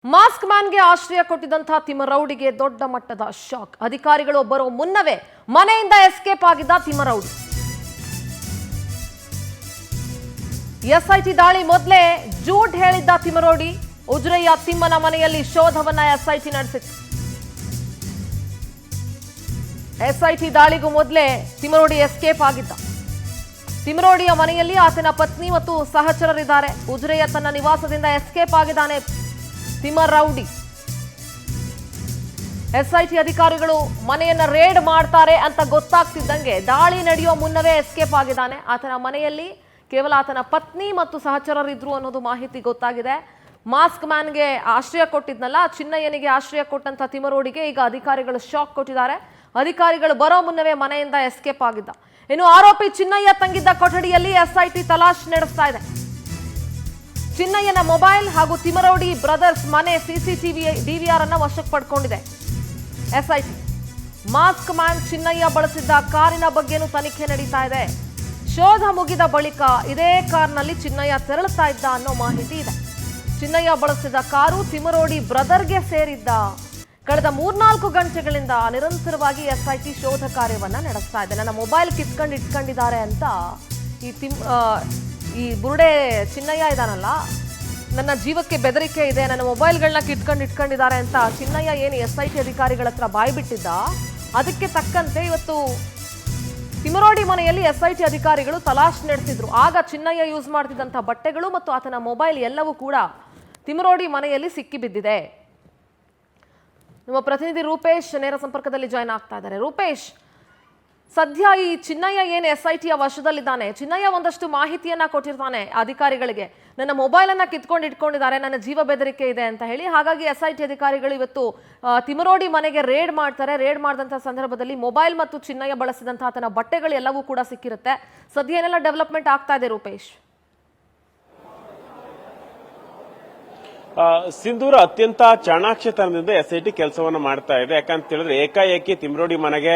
Mask ಮ್ಯಾನ್ಗೆ ಆಶ್ರಯ ಕೊಟ್ಟಿದ್ದಂತಹ ತಿಮ್ಮರೌಡಿಗೆ ದೊಡ್ಡ ಮಟ್ಟದ ಶಾಕ್. ಅಧಿಕಾರಿಗಳು ಬರೋ ಮುನ್ನವೇ ಮನೆಯಿಂದ ಎಸ್ಕೇಪ್ ಆಗಿದ್ದ ತಿಮ್ಮರೌಡಿ. ಎಸ್ಐಟಿ ದಾಳಿ ಮೊದಲೇ ಜೂಟ್ ಹೇಳಿದ್ದ ತಿಮ್ಮರೌಡಿ. ಉಜ್ರೆಯ ತಿಮ್ಮನ ಮನೆಯಲ್ಲಿ ಶೋಧವನ್ನ ಎಸ್ಐಟಿ ನಡೆಸಿತ್ತು. ಎಸ್ಐಟಿ ದಾಳಿಗೂ ಮೊದಲೇ ತಿಮ್ಮರೌಡಿ ಎಸ್ಕೇಪ್ ಆಗಿದ್ದ. ತಿಮ್ಮರೌಡಿಯ ಮನೆಯಲ್ಲಿ ಆತನ ಪತ್ನಿ ಮತ್ತು ಸಹಚರರಿದ್ದಾರೆ. ಉಜ್ರೆಯ ತನ್ನ ನಿವಾಸದಿಂದ ಎಸ್ಕೇಪ್ ಆಗಿದ್ದಾನೆ ತಿಮ್ಮರೌಡಿ. ಎಸ್ಐಟಿ ಅಧಿಕಾರಿಗಳು ಮನೆಯನ್ನ ರೇಡ್ ಮಾಡ್ತಾರೆ ಅಂತ ಗೊತ್ತಾಗ್ತಿದ್ದಂಗೆ ದಾಳಿ ನಡೆಯುವ ಮುನ್ನವೇ ಎಸ್ಕೇಪ್ ಆಗಿದ್ದಾನೆ. ಆತನ ಮನೆಯಲ್ಲಿ ಕೇವಲ ಆತನ ಪತ್ನಿ ಮತ್ತು ಸಹಚರರಿದ್ರು ಅನ್ನೋದು ಮಾಹಿತಿ ಗೊತ್ತಾಗಿದೆ. ಮಾಸ್ಕ್ ಮ್ಯಾನ್ಗೆ ಆಶ್ರಯ ಕೊಟ್ಟಿದ್ನಲ್ಲ, ಚಿನ್ನಯ್ಯನಿಗೆ ಆಶ್ರಯ ಕೊಟ್ಟಂತ ತಿಮ್ಮರೌಡಿಗೆ ಈಗ ಅಧಿಕಾರಿಗಳು ಶಾಕ್ ಕೊಟ್ಟಿದ್ದಾರೆ. ಅಧಿಕಾರಿಗಳು ಬರೋ ಮುನ್ನವೇ ಮನೆಯಿಂದ ಎಸ್ಕೇಪ್ ಆಗಿದ್ದ. ಇನ್ನು ಆರೋಪಿ ಚಿನ್ನಯ್ಯ ತಂಗಿದ್ದ ಕೊಠಡಿಯಲ್ಲಿ ಎಸ್ಐಟಿ ತಲಾಶ್ ನಡೆಸ್ತಾ ಇದೆ. ಚಿನ್ನಯ್ಯನ ಮೊಬೈಲ್ ಹಾಗೂ ತಿಮ್ಮರೌಡಿ ಬ್ರದರ್ಸ್ ಮನೆ ಸಿಸಿಟಿವಿ ಡಿವಿಆರ್ ಅನ್ನ ವಶಕ್ಕೆ ಪಡ್ಕೊಂಡಿದೆ ಎಸ್ಐಟಿ. ಮಾಸ್ಕ್ ಮ್ಯಾನ್ ಚಿನ್ನಯ್ಯ ಬಳಸಿದ್ದ ಕಾರಿನ ಬಗ್ಗೆನೂ ತನಿಖೆ ನಡೀತಾ ಇದೆ. ಶೋಧ ಮುಗಿದ ಬಳಿಕ ಇದೇ ಕಾರ್ನಲ್ಲಿ ಚಿನ್ನಯ್ಯ ತೆರಳುತ್ತಾ ಇದ್ದ ಅನ್ನೋ ಮಾಹಿತಿ ಇದೆ. ಚಿನ್ನಯ್ಯ ಬಳಸಿದ ಕಾರು ತಿಮ್ಮರೌಡಿ ಬ್ರದರ್ಗೆ ಸೇರಿದ್ದ. ಕಳೆದ 3-4 ಗಂಟೆಗಳಿಂದ ನಿರಂತರವಾಗಿ ಎಸ್ಐಟಿ ಶೋಧ ಕಾರ್ಯವನ್ನ ನಡೆಸ್ತಾ ಇದೆ. ನನ್ನ ಮೊಬೈಲ್ ಕಿತ್ಕೊಂಡು ಇಟ್ಕೊಂಡಿದ್ದಾರೆ ಅಂತ ಈ ಬುರುಡೆ ಚಿನ್ನಯ್ಯ ಇದಾನಲ್ಲ, ನನ್ನ ಜೀವಕ್ಕೆ ಬೆದರಿಕೆ ಇದೆ, ನನ್ನ ಮೊಬೈಲ್ಗಳನ್ನ ಇಟ್ಕೊಂಡಿದ್ದಾರೆ ಅಂತ ಚಿನ್ನಯ್ಯ ಏನು ಎಸ್ಐಟಿ ಅಧಿಕಾರಿಗಳ ಹತ್ರ ಬಾಯಿ ಬಿಟ್ಟಿದ್ದ, ಅದಕ್ಕೆ ತಕ್ಕಂತೆ ಇವತ್ತು ತಿಮ್ಮರೌಡಿ ಮನೆಯಲ್ಲಿ ಎಸ್ಐಟಿ ಅಧಿಕಾರಿಗಳು ತಲಾಶ್ ನಡೆಸಿದ್ರು. ಆಗ ಚಿನ್ನಯ್ಯ ಯೂಸ್ ಮಾಡ್ತಿದ್ದಂಥ ಬಟ್ಟೆಗಳು ಮತ್ತು ಆತನ ಮೊಬೈಲ್ ಎಲ್ಲವೂ ಕೂಡ ತಿಮ್ಮರೌಡಿ ಮನೆಯಲ್ಲಿ ಸಿಕ್ಕಿಬಿದ್ದಿದೆ. ನಮ್ಮ ಪ್ರತಿನಿಧಿ ರೂಪೇಶ್ ನೇರ ಸಂಪರ್ಕದಲ್ಲಿ ಜಾಯ್ನ್ ಆಗ್ತಾ ಇದ್ದಾರೆ. ರೂಪೇಶ್, ಸದ್ಯ ಈ ಚಿನ್ನಯ್ಯ ಏನು ಎಸ್ಐಟಿಯ ವಶದಲ್ಲಿದ್ದಾನೆ, ಚಿನ್ನಯ್ಯ ಒಂದಷ್ಟು ಮಾಹಿತಿಯನ್ನ ಕೊಟ್ಟಿರ್ತಾನೆ ಅಧಿಕಾರಿಗಳಿಗೆ. ನನ್ನ ಮೊಬೈಲ್ ಅನ್ನ ಕಿತ್ಕೊಂಡು ಇಟ್ಕೊಂಡಿದ್ದಾರೆ, ನನ್ನ ಜೀವ ಬೆದರಿಕೆ ಇದೆ ಅಂತ ಹೇಳಿ. ಹಾಗಾಗಿ ಎಸ್ಐಟಿ ಅಧಿಕಾರಿಗಳು ಇವತ್ತು ತಿಮ್ಮರೌಡಿ ಮನೆಗೆ ರೇಡ್ ಮಾಡ್ತಾರೆ. ರೇಡ್ ಮಾಡಿದಂತಹ ಸಂದರ್ಭದಲ್ಲಿ ಮೊಬೈಲ್ ಮತ್ತು ಚಿನ್ನಯ್ಯ ಬಳಸಿದಂತಹ ಆತನ ಬಟ್ಟೆಗಳು ಎಲ್ಲವೂ ಕೂಡ ಸಿಕ್ಕಿರುತ್ತೆ. ಸದ್ಯ ಏನೆಲ್ಲ ಡೆವಲಪ್ಮೆಂಟ್ ಆಗ್ತಾ ಇದೆ ರೂಪೇಶ್? ಸಿಂಧೂರ ಅತ್ಯಂತ ಚಾಣಾಕ್ಷತನದಿಂದ ಎಸ್ಐಟಿ ಕೆಲಸವನ್ನ ಮಾಡ್ತಾ ಇದೆ. ಯಾಕಂತ ಹೇಳಿದ್ರೆ ಏಕಾಏಕಿ ತಿಮ್ಮರೌಡಿ ಮನೆಗೆ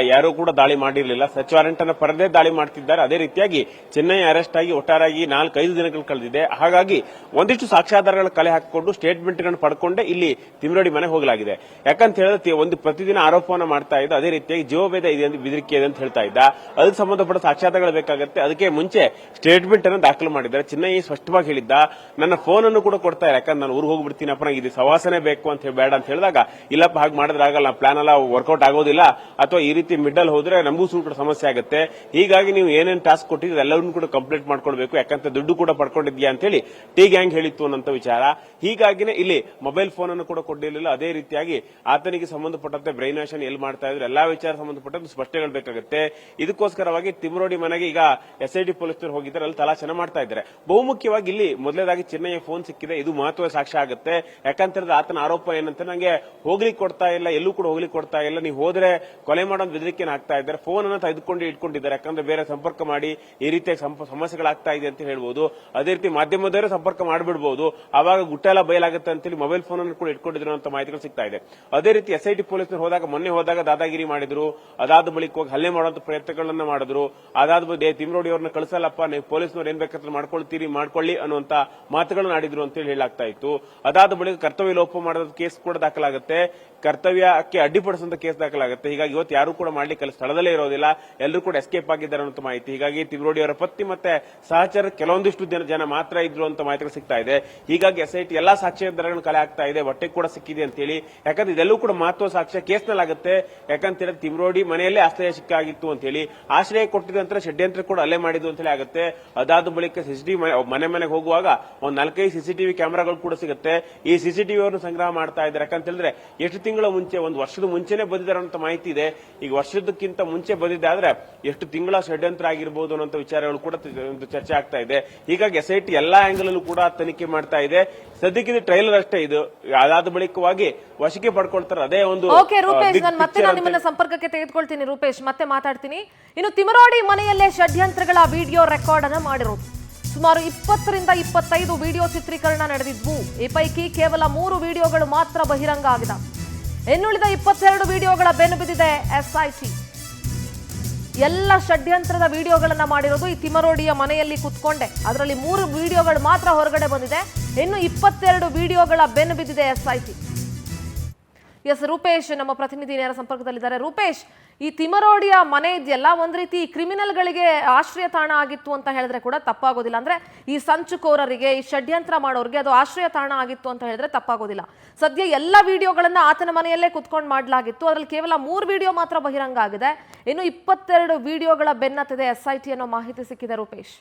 ಯಾರೂ ಕೂಡ ದಾಳಿ ಮಾಡಿರಲಿಲ್ಲ. ಸರ್ಚ್ ವಾರೆಂಟ್ ಅನ್ನ ಪರದೇ ದಾಳಿ ಮಾಡ್ತಿದ್ದಾರೆ. ಅದೇ ರೀತಿಯಾಗಿ ಚೆನ್ನೈ ಅರೆಸ್ಟ್ ಆಗಿ ಒಟ್ಟಾರಾಗಿ 4-5 ದಿನಗಳು ಕಳೆದಿದೆ. ಹಾಗಾಗಿ ಒಂದಿಷ್ಟು ಸಾಕ್ಷ್ಯಾಧಾರಗಳ ಕಲೆ ಹಾಕಿಕೊಂಡು ಸ್ಟೇಟ್ಮೆಂಟ್ ಗಳನ್ನು ಪಡ್ಕೊಂಡೆ ಇಲ್ಲಿ ತಿಮ್ಮರೌಡಿ ಮನೆಗೆ ಹೋಗಲಾಗಿದೆ. ಯಾಕಂತ ಹೇಳಿದ್ರೆ ಒಂದು ಪ್ರತಿದಿನ ಆರೋಪವನ್ನ ಮಾಡ್ತಾ ಇದ್ದ. ಅದೇ ರೀತಿಯಾಗಿ ಜೀವಭೇದ ಇದೆ ಅಂತ ಬೆದರಿಕೆ ಇದೆ ಅಂತ ಹೇಳ್ತಾ ಇದ್ದ. ಅದಕ್ಕೆ ಸಂಬಂಧಪಟ್ಟ ಸಾಕ್ಷ್ಯಾಧಾರಗಳು ಬೇಕಾಗುತ್ತೆ. ಅದಕ್ಕೆ ಮುಂಚೆ ಸ್ಟೇಟ್ಮೆಂಟ್ ಅನ್ನು ದಾಖಲು ಮಾಡಿದ್ದಾರೆ. ಚಿನ್ನೈ ಸ್ಪಷ್ಟವಾಗಿ ಹೇಳಿದ್ದ, ನನ್ನ ಫೋನ್ ಅನ್ನು ಕೂಡ ಕೊಡ್ತಾ ಇಲ್ಲ, ಯಾಕಂದ್ರೆ ನಾನು ಊರಿಗೆ ಹೋಗ್ಬಿಡ್ತೀನಪ್ಪ, ನಂಗೆ ಇದು ಸವಾಸನೆ ಬೇಕು ಅಂತ ಹೇಳಿ ಬೇಡ ಅಂತ ಹೇಳಿದಾಗ, ಇಲ್ಲಪ್ಪ ಹಾಗೆ ಮಾಡಿದ್ರೆ ಆಗಲ್ಲ, ಪ್ಲಾನ್ ಎಲ್ಲ ವರ್ಕೌಟ್ ಆಗೋದಿಲ್ಲ, ಅಥವಾ ಈ ರೀತಿ ಮಿಡಲ್ ಹೋದ್ರೆ ನಮಗೂ ಕೂಡ ಸಮಸ್ಯೆ ಆಗುತ್ತೆ. ಹೀಗಾಗಿ ನೀವು ಏನೇನು ಟಾಸ್ಕ್ ಕೊಟ್ಟಿದ್ರೆ ಎಲ್ಲವನ್ನೂ ಕೂಡ ಕಂಪ್ಲೀಟ್ ಮಾಡ್ಕೊಳ್ಬೇಕು, ಯಾಕಂತ ದುಡ್ಡು ಕೂಡ ಪಡ್ಕೊಂಡಿದ್ಯಾ ಅಂತ ಹೇಳಿ ಟಿ ಗ್ಯಾಂಗ್ ಹೇಳಿತ್ತು ಅನ್ನೋ ವಿಚಾರ. ಹೀಗಾಗಿನೇ ಇಲ್ಲಿ ಮೊಬೈಲ್ ಫೋನ್ ಅನ್ನು ಕೂಡ ಕೊಟ್ಟಿರಲಿಲ್ಲ. ಅದೇ ರೀತಿಯಾಗಿ ಆತನಿಗೆ ಸಂಬಂಧಪಟ್ಟಂತೆ ಬ್ರೈನ್ ವಾಶ್ ಎಲ್ಲಿ ಮಾಡ್ತಾ ಇದ್ರು ಎಲ್ಲಾ ವಿಚಾರ ಸಂಬಂಧಪಟ್ಟಂತೆ ಸ್ಪಷ್ಟಗಳು ಬೇಕಾಗುತ್ತೆ. ಇದಕ್ಕೋಸ್ಕರವಾಗಿ ತಿಮ್ಮರೌಡಿ ಮನೆಗೆ ಈಗ ಎಸ್ಐಟಿ ಪೊಲೀಸರು ಹೋಗಿದ್ದಾರೆ, ಅಲ್ಲಿ ತಲಾಶನ ಮಾಡ್ತಾ ಇದ್ದಾರೆ. ಬಹುಮುಖ್ಯವಾಗಿ ಇಲ್ಲಿ ಮೊದಲೇದಾಗಿ ಚಿನ್ನಯ್ಯ ಫೋನ್ ಸಿಕ್ಕಿದೆ. ಇದು ಮಹತ್ವದ ಸಾಕ್ಷ್ಯ ಆಗುತ್ತೆ. ಯಾಕಂತ ಆತನ ಆರೋಪ ಏನಂತ, ನಂಗೆ ಹೋಗ್ಲಿಕ್ಕೆ ಕೊಡ್ತಾ ಇಲ್ಲ, ಎಲ್ಲೂ ಕೂಡ ಹೋಗ್ಲಿಕ್ಕೆ ಕೊಡ್ತಾ ಇಲ್ಲ, ನೀವು ಹೋದ್ರೆ ಕೊಲೆ ಮಾಡೋ ಬೆದರಿಕೆ ಆಗ್ತಾ ಇದ್ದಾರೆ, ಫೋನ್ ಅನ್ನು ತೆಗೆದುಕೊಂಡು ಇಟ್ಕೊಂಡಿದ್ದಾರೆ, ಯಾಕಂದ್ರೆ ಬೇರೆ ಸಂಪರ್ಕ ಮಾಡಿ ಈ ರೀತಿಯ ಸಮಸ್ಯೆಗಳಾಗ್ತಾ ಇದೆ ಅಂತ ಹೇಳ್ಬೋದು. ಅದೇ ರೀತಿ ಮಾಧ್ಯಮದವರೇ ಸಂಪರ್ಕ ಮಾಡಿಬಿಡಬಹುದು, ಆವಾಗ ಗುಟ್ಟ ಎಲ್ಲ ಬಯಲಾಗುತ್ತೆ ಅಂತೇಳಿ ಮೊಬೈಲ್ ಫೋನ್ ಅನ್ನು ಕೂಡ ಇಟ್ಕೊಂಡಿದ್ರು ಅಂತ ಮಾಹಿತಿಗಳು ಸಿಗ್ತಾ ಇದೆ. ಅದೇ ರೀತಿ ಎಸ್ಐಟಿ ಪೊಲೀಸರು ಮೊನ್ನೆ ಹೋದಾಗ ದಾದಾಗಿರಿ ಮಾಡಿದ್ರು. ಅದಾದ ಬಳಿಕ ಹೋಗಿ ಹಲ್ಲೆ ಮಾಡುವಂತ ಪ್ರಯತ್ನಗಳನ್ನ ಮಾಡಿದ್ರು. ಅದಾದ ಬಳಿಕ ತಿಮ್ಮರೌಡಿ ಅವ್ರನ್ನ ಕಳಿಸಲ್ಲಪ್ಪ, ನೀವು ಪೊಲೀಸ್ನವ್ರು ಏನ್ ಬೇಕಾದ್ರೆ ಮಾಡ್ಕೊಳ್ಳಿ ಅನ್ನುವಂತ ಮಾತುಗಳನ್ನು ಆಡಿದ್ರು ಅಂತ ಹೇಳಲಾಗ್ತಾ ಇತ್ತು. ಅದಾದ ಬಳಿಕ ಕರ್ತವ್ಯ ಲೋಪ ಮಾಡಿದ ಕೇಸ್ ಕೂಡ ದಾಖಲಾಗುತ್ತೆ, ಕರ್ತವ್ಯಕ್ಕೆ ಅಡ್ಡಿಪಡಿಸುವಂತ ಕೇಸ್ ದಾಖಲಾಗುತ್ತೆ. ಹೀಗಾಗಿ ಇವತ್ತು ಯಾರು ಕೂಡ ಮಾಡ್ಲಿಕ್ಕೆ ಸ್ಥಳದಲ್ಲೇ ಇರೋದಿಲ್ಲ, ಎಲ್ಲರೂ ಕೂಡ ಎಸ್ಕೇಪ್ ಆಗಿದ್ದಾರೆ ಅನ್ನೋ ಮಾಹಿತಿ. ಹೀಗಾಗಿ ತಿಮ್ಮರೌಡಿ ಅವರ ಪತ್ನಿ ಮತ್ತೆ ಸಹಚರ ಕೆಲವೊಂದಿಷ್ಟು ಜನ ಮಾತ್ರ ಇದ್ರು ಅಂತ ಮಾಹಿತಿಗಳು ಸಿಗ್ತಾ ಇದೆ. ಹೀಗಾಗಿ ಎಸ್ಐಟಿ ಎಲ್ಲಾ ಸಾಕ್ಷ್ಯಾಧಾರಗಳನ್ನು ಕಲೆ ಆಗ್ತಾ ಇದೆ, ಬಟ್ಟೆ ಕೂಡ ಸಿಕ್ಕಿದೆ ಅಂತ ಹೇಳಿ. ಯಾಕಂದ್ರೆ ಇದೆಲ್ಲೂ ಕೂಡ ಮಹತ್ವ ಸಾಕ್ಷ್ಯ ಕೇಸ್ನಲ್ಲಾಗುತ್ತೆ. ಯಾಕಂತ ಹೇಳಿದ್ರೆ ತಿಮ್ಮರೌಡಿ ಮನೆಯಲ್ಲೇ ಆಶ್ರಯ ಸಿಕ್ಕಾಗಿತ್ತು ಅಂತ ಹೇಳಿ, ಆಶ್ರಯ ಕೊಟ್ಟಿದ ನಂತರ ಷಡ್ಯಂತ್ರ ಕೂಡ ಅಲ್ಲೇ ಮಾಡಿದ್ದು ಅಂತ ಹೇಳಿ ಆಗುತ್ತೆ. ಅದಾದ ಬಳಿಕ ಸಿಸಿಟಿವಿ ಮನೆಗೆ ಹೋಗುವಾಗ ಒಂದು 4-5 ಸಿಸಿಟಿವಿ ಕ್ಯಾಮೆರಾಗಳು ಕೂಡ ಸಿಗುತ್ತೆ. ಈ ಸಿಸಿಟಿವಿ ಅವರನ್ನು ಸಂಗ್ರಹ ಮಾಡ್ತಾ ಇದ್ದಾರೆ. ಯಾಕಂತ ಹೇಳಿದ್ರೆ ಎಷ್ಟು ತಿಂಗಳ ಮುಂಚೆ, ಒಂದು ವರ್ಷದ ಮುಂಚೆನೆ ಬಂದಿದ್ದಾರೆ ಅಂತ ಮಾಹಿತಿ ಇದೆ. ಈಗ ವರ್ಷದಕ್ಕಿಂತ ಮುಂಚೆ ಬಂದಿದ್ದಾದ್ರೆ ಎಷ್ಟು ತಿಂಗಳ ಷಡ್ಯಂತ್ರ ಆಗಿರಬಹುದು ಅನ್ನೋ ವಿಚಾರಗಳು ಕೂಡ ಒಂದು ಚರ್ಚೆ ಆಗ್ತಾ ಇದೆ. ಹೀಗಾಗಿ ಎಸ್ಐಟಿ ಎಲ್ಲಾ ಆಂಗಲ್ ಅಲ್ಲೂ ಕೂಡ ತನಿಖೆ ಮಾಡ್ತಾ ಇದೆ. ಸದ್ಯಕ್ಕೆ ಟ್ರೈಲರ್ ಅಷ್ಟೇ ಇದು. ಅದಾದ ಬಳಿಕವಾಗಿ ವಶಕ್ಕೆ ಪಡ್ಕೊಳ್ತಾರೆ. ಅದೇ ಒಂದು ರೂಪೇಶ್, ಮತ್ತೆ ನಾನು ನಿಮ್ಮನ್ನ ಸಂಪರ್ಕಕ್ಕೆ ತೆಗೆದುಕೊಳ್ತೀನಿ. ರೂಪೇಶ್, ಮತ್ತೆ ಮಾತಾಡ್ತೀನಿ. ಇನ್ನು ತಿಮ್ಮರೌಡಿ ಮನೆಯಲ್ಲೇ ಷಡ್ಯಂತ್ರಗಳ ವಿಡಿಯೋ ರೆಕಾರ್ಡ್ ಅನ್ನ ಮಾಡಿರೋದು. ಸುಮಾರು 20-25 ವಿಡಿಯೋ ಚಿತ್ರೀಕರಣ ನಡೆದಿದ್ವು. ಈ ಪೈಕಿ ಕೇವಲ 3 ವಿಡಿಯೋಗಳು ಮಾತ್ರ ಬಹಿರಂಗ ಆಗಿದೆ. ಇನ್ನುಳಿದ 22 ವಿಡಿಯೋಗಳ ಬೆನ್ನು ಬಿದ್ದಿದೆ ಎಸ್ಐಟಿ. ಎಲ್ಲ ಷಡ್ಯಂತ್ರದ ವಿಡಿಯೋಗಳನ್ನ ಮಾಡಿರೋದು ಈ ತಿಮ್ಮರೌಡಿಯ ಮನೆಯಲ್ಲಿ ಕುತ್ಕೊಂಡೆ. ಅದರಲ್ಲಿ 3 ವಿಡಿಯೋಗಳು ಮಾತ್ರ ಹೊರಗಡೆ ಬಂದಿದೆ. ಇನ್ನು 22 ವಿಡಿಯೋಗಳ ಬೆನ್ನು ಬಿದ್ದಿದೆ SIT. ಎಸ್, ರೂಪೇಶ್ ನಮ್ಮ ಪ್ರತಿನಿಧಿ ನೇರ ಸಂಪರ್ಕದಲ್ಲಿದ್ದಾರೆ. ರೂಪೇಶ್, ಈ ತಿಮರೋಡಿಯ ಮನೆ ಇದೆಯಲ್ಲ, ಒಂದ್ ರೀತಿ ಕ್ರಿಮಿನಲ್ಗಳಿಗೆ ಆಶ್ರಯ ತಾಣ ಆಗಿತ್ತು ಅಂತ ಹೇಳಿದ್ರೆ ಕೂಡ ತಪ್ಪಾಗೋದಿಲ್ಲ. ಅಂದ್ರೆ ಈ ಸಂಚುಕೋರರಿಗೆ, ಈ ಷಡ್ಯಂತ್ರ ಮಾಡೋರಿಗೆ ಅದು ಆಶ್ರಯ ತಾಣ ಆಗಿತ್ತು ಅಂತ ಹೇಳಿದ್ರೆ ತಪ್ಪಾಗೋದಿಲ್ಲ. ಸದ್ಯ ಎಲ್ಲ ವಿಡಿಯೋಗಳನ್ನ ಆತನ ಮನೆಯಲ್ಲೇ ಕುತ್ಕೊಂಡು ಮಾಡಲಾಗಿತ್ತು. ಅದರಲ್ಲಿ ಕೇವಲ 3 ವಿಡಿಯೋ ಮಾತ್ರ ಬಹಿರಂಗ ಆಗಿದೆ. ಇನ್ನು 22 ವಿಡಿಯೋಗಳ ಬೆನ್ನತ್ತಿದೆ SIT ಅನ್ನೋ ಮಾಹಿತಿ ಸಿಕ್ಕಿದೆ. ರೂಪೇಶ್,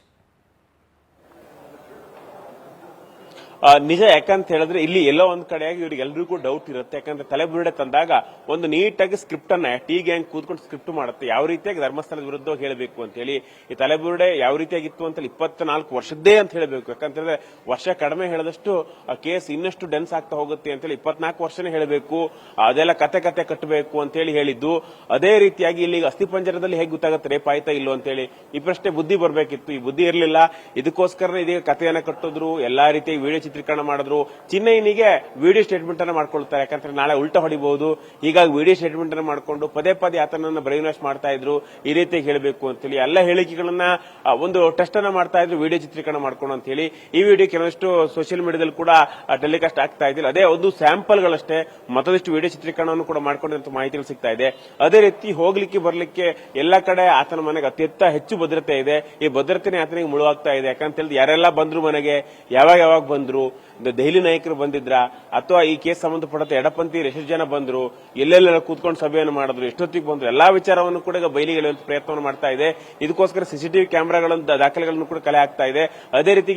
ನಿಜ. ಯಾಕಂತ ಹೇಳಿದ್ರೆ ಇಲ್ಲಿ ಎಲ್ಲೋ ಒಂದ್ ಕಡೆಯಾಗಿ ಇವ್ರಿಗೆ ಎಲ್ರಿಗೂ ಡೌಟ್ ಇರುತ್ತೆ. ಯಾಕಂದ್ರೆ ತಲೆಬುರುಡೆ ತಂದಾಗ ಒಂದು ನೀಟಾಗಿ ಸ್ಕ್ರಿಪ್ಟ್ ಅನ್ನ ಟಿ ಗ್ಯಾಂಗ್ ಕೂತ್ಕೊಂಡು ಸ್ಕ್ರಿಪ್ಟ್ ಮಾಡುತ್ತೆ, ಯಾವ ರೀತಿಯಾಗಿ ಧರ್ಮಸ್ಥಳದ ವಿರುದ್ಧ ಹೇಳಬೇಕು ಅಂತ ಹೇಳಿ. ಈ ತಲೆಬುರುಡೆ ಯಾವ ರೀತಿಯಾಗಿತ್ತು ಅಂತ 24 ವರ್ಷದ್ದೇ ಅಂತ ಹೇಳಬೇಕು. ಯಾಕಂತ ಹೇಳಿದ್ರೆ ವರ್ಷ ಕಡಿಮೆ ಹೇಳಿದಷ್ಟು ಆ ಕೇಸ್ ಇನ್ನಷ್ಟು ಡೆನ್ಸ್ ಆಗ್ತಾ ಹೋಗುತ್ತೆ ಅಂತ ಹೇಳಿ 24 ವರ್ಷನೇ ಹೇಳಬೇಕು, ಅದೆಲ್ಲ ಕತೆ ಕಟ್ಟಬೇಕು ಅಂತ ಹೇಳಿ ಹೇಳಿದ್ದು. ಅದೇ ರೀತಿಯಾಗಿ ಇಲ್ಲಿ ಅಸ್ಥಿಪಂಜರದಲ್ಲಿ ಹೇಗೆ ಗೊತ್ತಾಗುತ್ತೆ ರೇಪ್ ಆಯ್ತಾ ಇಲ್ಲೋ ಅಂತ ಹೇಳಿ ಈ ಪ್ರಶ್ನೆ ಬುದ್ಧಿ ಬರ್ಬೇಕಿತ್ತು. ಈ ಬುದ್ಧಿ ಇರಲಿಲ್ಲ. ಇದಕ್ಕೋಸ್ಕರ ಇದೀಗ ಕಥೆಯನ್ನ ಕಟ್ಟಿದ್ರು, ಎಲ್ಲಾ ರೀತಿಯ ವಿಡಿಯೋ ಚಿತ್ರೀಕರಣ ಮಾಡಿದ್ರು. ಚಿನ್ನಯ್ಯನಿಗೆ ವಿಡಿಯೋ ಸ್ಟೇಟ್ಮೆಂಟ್ ಅನ್ನ ಮಾಡ್ಕೊಳ್ತಾರೆ, ಯಾಕಂದ್ರೆ ನಾಳೆ ಉಲ್ಟಾ ಹೊಡಿಬಹುದು. ಹೀಗಾಗಿ ವಿಡಿಯೋ ಸ್ಟೇಟ್ಮೆಂಟ್ ಅನ್ನ ಮಾಡ್ಕೊಂಡು ಪದೇ ಆತನನ್ನ ಬ್ರೈನ್ ವಾಶ್ ಮಾಡ್ತಾ ಇದ್ರು, ಈ ರೀತಿ ಹೇಳಬೇಕು ಅಂತ ಹೇಳಿ ಎಲ್ಲ ಹೇಳಿಕೆಗಳನ್ನ ಒಂದು ಟೆಸ್ಟ್ ಅನ್ನ ಮಾಡ್ತಾ ಇದ್ರು ವಿಡಿಯೋ ಚಿತ್ರೀಕರಣ ಮಾಡ್ಕೊಂಡು ಅಂತ ಹೇಳಿ. ಈ ವಿಡಿಯೋ ಕೆಲವಷ್ಟು ಸೋಷಿಯಲ್ ಮೀಡಿಯಾದಲ್ಲಿ ಕೂಡ ಟೆಲಿಕಾಸ್ಟ್ ಆಗ್ತಾ ಇದ್ದಿಲ್ಲ. ಅದೇ ಒಂದು ಸ್ಯಾಂಪಲ್ ಗಳಷ್ಟೇ, ಮತ್ತಷ್ಟು ವಿಡಿಯೋ ಚಿತ್ರೀಕರಣವನ್ನು ಕೂಡ ಮಾಡ್ಕೊಂಡಿರೋ ಮಾಹಿತಿಗಳು ಸಿಗ್ತಾ ಇದೆ. ಅದೇ ರೀತಿ ಹೋಗ್ಲಿಕ್ಕೆ ಬರ್ಲಿಕ್ಕೆ ಎಲ್ಲ ಕಡೆ ಆತನ ಮನೆಗೆ ಅತ್ಯಂತ ಹೆಚ್ಚು ಭದ್ರತೆ ಇದೆ. ಈ ಭದ್ರತೆನೇ ಆತನಿಗೆ ಮುಳುವಾಗ್ತಾ ಇದೆ. ಯಾಕಂತ ಹೇಳಿದ್ರೆ ಯಾರೆಲ್ಲ ಬಂದ್ರು ಮನೆಗೆ, ಯಾವಾಗ ಬಂದ್ರು, ದೆಹಲಿ ನಾಯಕರು ಬಂದಿದ್ರ ಅಥವಾ ಈ ಕೇಸ್ ಸಂಬಂಧಪಟ್ಟಂತೆ ಎಡಪಂಥಿ ಎಷ್ಟು ಜನ ಬಂದ್ರು, ಎಲ್ಲೆಲ್ಲ ಕೂತ್ಕೊಂಡು ಸಭೆಯನ್ನು ಮಾಡಿದ್ರು, ಎಷ್ಟೊತ್ತಿಗೆ ಬಂದ್ರು, ಎಲ್ಲಾ ವಿಚಾರವನ್ನು ಕೂಡ ಈಗ ಬಯಲಿಗೆ ಎಳೆಯುವಂತ ಪ್ರಯತ್ನವನ್ನು ಮಾಡ್ತಾ ಇದೆ. ಇದಕ್ಕೋಸ್ಕರ ಸಿಸಿಟಿವಿ ಕ್ಯಾಮೆರಾಗಳ ದಾಖಲೆಗಳನ್ನು ಕೂಡ ಕಲೆ ಹಾಕ್ತಾ ಇದೆ. ಅದೇ ರೀತಿ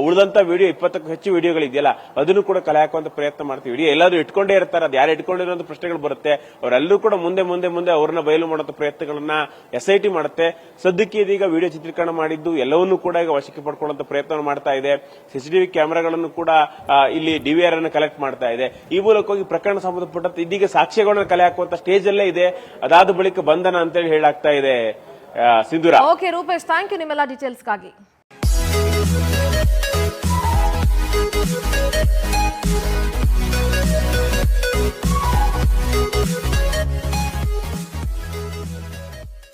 ಉಳಿದಂತ ವಿಡಿಯೋ 20ಕ್ಕೂ ಹೆಚ್ಚು ವಿಡಿಯೋಗಳಿದೆಯಲ್ಲ ಅದನ್ನು ಕೂಡ ಕಲೆ ಹಾಕುವಂತ ಪ್ರಯತ್ನ ಮಾಡ್ತೀವಿ. ವಿಡಿಯೋ ಎಲ್ಲಾದ್ರೂ ಇಟ್ಕೊಂಡೇ ಇರ್ತಾರೆ, ಅದು ಯಾರು ಇಟ್ಕೊಂಡಿರೋ ಪ್ರಶ್ನೆಗಳು ಬರುತ್ತೆ. ಅವರೆಲ್ಲರೂ ಕೂಡ ಮುಂದೆ ಅವ್ರನ್ನ ಬಯಲು ಮಾಡುವಂತ ಪ್ರಯತ್ನಗಳನ್ನ SIT ಮಾಡುತ್ತೆ. ಸದ್ಯಕ್ಕೆ ಇದೀಗ ವಿಡಿಯೋ ಚಿತ್ರೀಕರಣ ಮಾಡಿದ್ದು ಎಲ್ಲವನ್ನೂ ಕೂಡ ಈಗ ವಶಕ್ಕೆ ಪಡ್ಕೊಳ್ಳುವಂತ ಪ್ರಯತ್ನ ಮಾಡ್ತಾ ಇದೆ. ಸಿಸಿಟಿವಿ ಕ್ಯಾಮೆರಾಗಳನ್ನು ಕೂಡ ಇಲ್ಲಿ DVR ಅನ್ನು ಕಲೆಕ್ಟ್ ಮಾಡ್ತಾ ಇದೆ. ಈ ಮೂಲಕವಾಗಿ ಪ್ರಕರಣ ಸಂಬಂಧಪಟ್ಟಂತೆ ಇದೀಗ ಸಾಕ್ಷ್ಯಗಳನ್ನು ಕಲೆ ಹಾಕುವಂತ ಸ್ಟೇಜ್ ಅಲ್ಲೇ ಇದೆ. ಅದಾದ ಬಳಿಕ ಬಂಧನ ಅಂತೇಳಿ ಹೇಳಾಗ್ತಾ ಇದೆ. ಸಿಂಧೂರ. ಓಕೆ ರೂಪೇಶ್, ಥ್ಯಾಂಕ್ ಯು ನಿಮ್ಮೆಲ್ಲ ಡೀಟೇಲ್ಸ್ಗಾಗಿ.